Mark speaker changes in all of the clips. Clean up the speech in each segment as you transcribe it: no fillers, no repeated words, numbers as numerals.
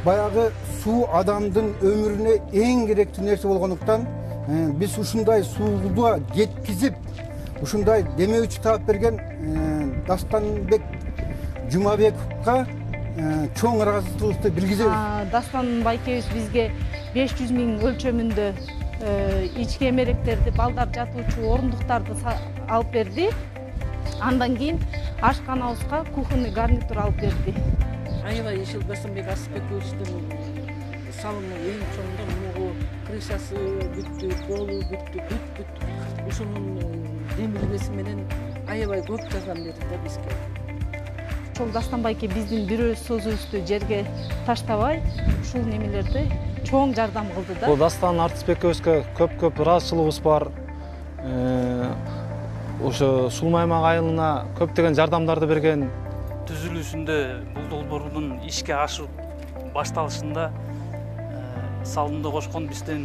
Speaker 1: Баягы суу адамдын өмүрүнө эң керектүү нерсе болгондуктан биз ушундай сууга жеткизип, ушундай демеүүчү таап берген Дастанбек Жумабековго чоң ыраазычылыкты билгизебиз.
Speaker 2: Дастан байкебиз бизге 500 000 өлчөмүндө ички эмеректерди, балдар жатуучу орундуктарды алып берди. Андан кийин ашканабызга кухонный гарнитур алып берди.
Speaker 3: Аябай ишил Дастанбек Арсызбековичтин салымы эң чоңдо могу крышасы бүттү, полу бүттү, бүт. Ушунун демилгеси менен аябай көп жардам берди да бизге.
Speaker 2: Ошол Дастан байке биздин бир өз сөзүбүздү жерге таштабай, ушул немелерди чоң жардам кылды да.
Speaker 4: Бул Дастан Арсызбековичке көп ыраазычылыгыбыз бар. Ошо Сулмаймак айылына көптөгөн жардамдарды берген.
Speaker 5: Түзүлүшүндө бул долбоордун ишке ашып башталышында салымды кошкон биздин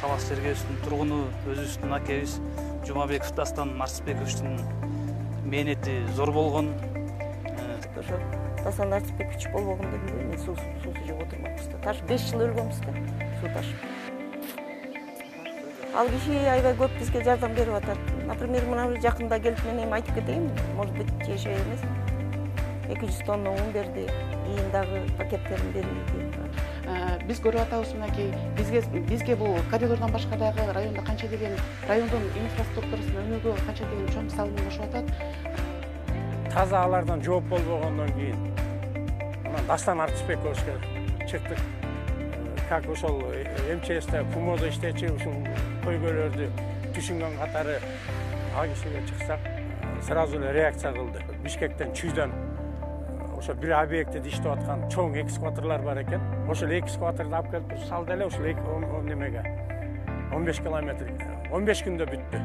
Speaker 5: Талас Сергеевичтин тургуну, өзүбүздүн акебиз Жумабеков Дастан Арсызбековичтин мээнети зор болгон.
Speaker 6: Ошо Дастан Арсызбекович болбогондо мен суусу жеп отурмакпыз да. Таш 5 жыл өлгөнбүз да, суу ташып. Ал киши аябай көп бизге жардам берип атат. Например, мына жакында келип мен эми айтып кетейин, может быть, тиешеби эмес. 200 тонна un берди, кийин дагы пакеттерин берилди.
Speaker 7: Биз көрүп атабыз, мынакей бизге бул коридордон башка дагы районда канча деген райондун инфраструктурасын өнүгүүгө канча деген чоң салым кошуп атат.
Speaker 8: Таза алардан жооп болбогондон кийин анан Дастан Арсызбековичке чыктык. Как ошол МЧСте ФМОдо иштечи ушул көйгөйлөрдү түшүнгөн катары ал кишиге чыксак, сразу эле реакция кылды. Бишкектен чүйдөн ошо бир объектиде иштеп аткан чоң экскаваторлор бар экен. Ошол экскаваторду алып келип салды эле ушул немеге 15 километр 15 күндө бүттү.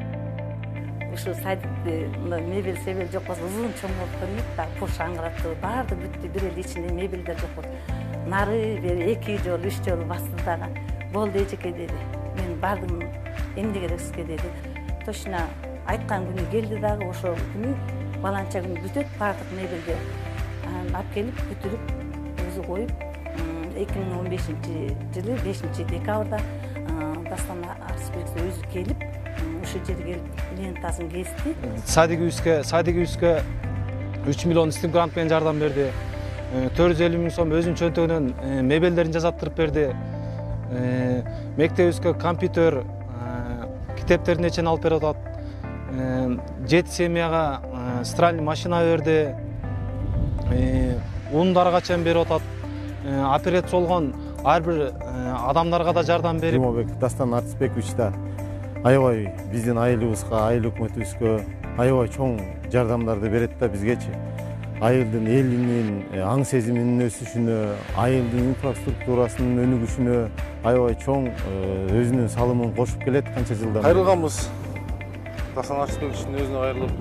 Speaker 6: Ушул садикти мебель себел жок болсо узун чоң болуп көрүнөт да, пош аңгыратты, баарды бүттү, бир эле ичинде мебелдер жок болду. Нары бери 2 жол, 3 жол басты дагы. Болду эжеке деди. Мен бардым, эмне керек сизге деди. Точно айткан күнү келди дагы, ошол күнү баланча күнү бүтөт, баардык мебелди алып келип бүтүрүп өзү коюп 2015-жылы 5-декабрда Дастан Арсызбеков өзү келип ушул жерге келип лентасын кести.
Speaker 4: Садигибизге 3 миллион истим грант менен жардам берди. 450 000 сом өзүнүн чөнтөгүнөн мебелдерин жасаттырып берди. Мектебибизге компьютер, китептердин нечени алып берип атат. 7 семьяга стиральный машина берди. Ундарга чейин берип атат. Операция болгон ар бир адамдарга да жардам берип.
Speaker 9: Жумабеков Дастан Арсызбекович да аябай биздин айылыбызга, айыл өкмөтүбүзгө аябай чоң жардамдарды берет да бизгечи. Айылдын элинин аң сезиминин өсүшүнө, айылдын инфраструктурасынын өнүгүшүнө аябай чоң өзүнүн салымын кошуп келет канча жылдан.
Speaker 10: Кайрылганбыз. Дастан Арсызбековичтин өзүнө кайрылып,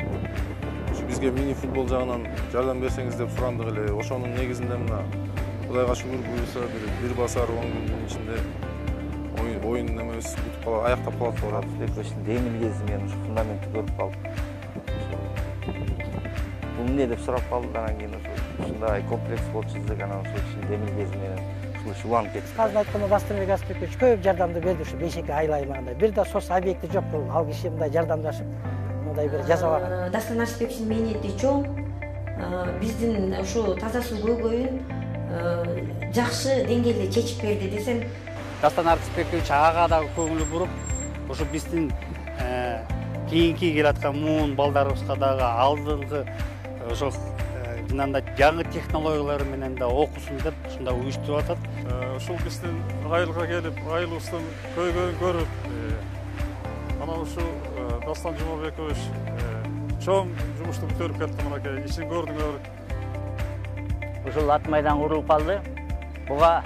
Speaker 10: бизге мини футбол жагынан жардам берсеңиз деп сурандык эле. Ошонун негизинде мына Кудайга шүгүр буюрса бир басар 10 күндүн ичинде оюн немебиз бүтүп калат, аяктап калат деп атат.
Speaker 11: Арсызбековичтин демилгеси менен ушу фундаментти көрүп калдым. Бул эмне деп сурап калды, анан кийин ушундай комплекс болчу десек, анан ошол кишинин демилгеси менен ушул шуланып кетти.
Speaker 12: Азыр айтканда Дастан Арсызбекович көп жардамды берди ушу Бейшеке айыл аймагында. Бир да сос объекти жок, бул ал киши мындай жардамдашып, мындай бир жасабаган.
Speaker 13: Дастан Арсызбековичтин мээнети чоң. Биздин ушу таза суу көйгөйүн жакшы деңгээлде чечип берди десем.
Speaker 5: Дастан Арсызбекович ага дагы көңүл буруп, ошо биздин кийинки келаткан муун балдарыбызга дагы алдыңкы ошол мындай жаңы технологиялар менен да окусун деп ушундай уюштуруп атат.
Speaker 14: Ушул биздин айылга келип, айылыбыздын көйгөйүн көрүп, анан ушу Дастан Жумабекович чоң жумушту бүтүрүп кетти, мынакей ишин көрдүңөр.
Speaker 11: Ушул ат майдан курулуп калды. Буга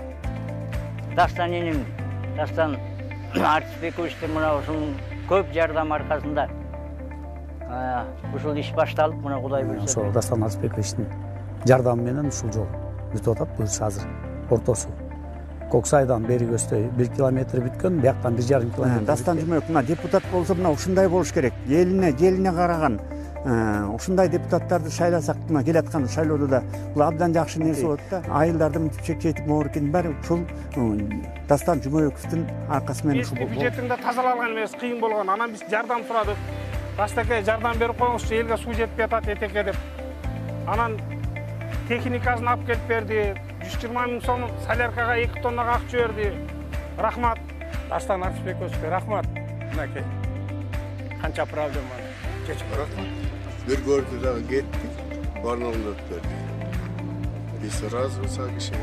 Speaker 11: Дастан эним, Дастан Арсызбековичтин мына ушунун көп жардам аркасында ушул иш башталып, мына Кудай буйрса.
Speaker 15: Ошол Дастан Арсызбековичтин жардамы менен ушул жол бүтүп атат. Буюрса азыр ортосу Коксайдан бери көздөй 1 километр бүткөн, бияктан 1,5 километр.
Speaker 16: Дастан Жумабеков мына депутат болсо мына ушундай болуш керек. Элине караган,
Speaker 15: ушундай депутаттарды шайласак мына келаткан шайлоодо да бул абдан жакшы нерсе болот да. Айылдардын чечетип моорукенин баары ушул Дастан Жумабековдун аркасы менен ушул
Speaker 8: бюджетинде тазалалган эмес, кыйын болгон. Анан биз жардам сурадык. Дастаке жардам берип коюңузчу, элге суу жетпей атат этеке деп. Анан техникасын алып келип берди. 120 миң сом соляркага 2 тоннага акча берди. Рахмат. Дастан Артысбековичке рахмат. Мынакей. Канча проблеманы чечип
Speaker 16: рахмат. Bir gördü daha gitti, barnağımda öptü. Biz razı olsak işe.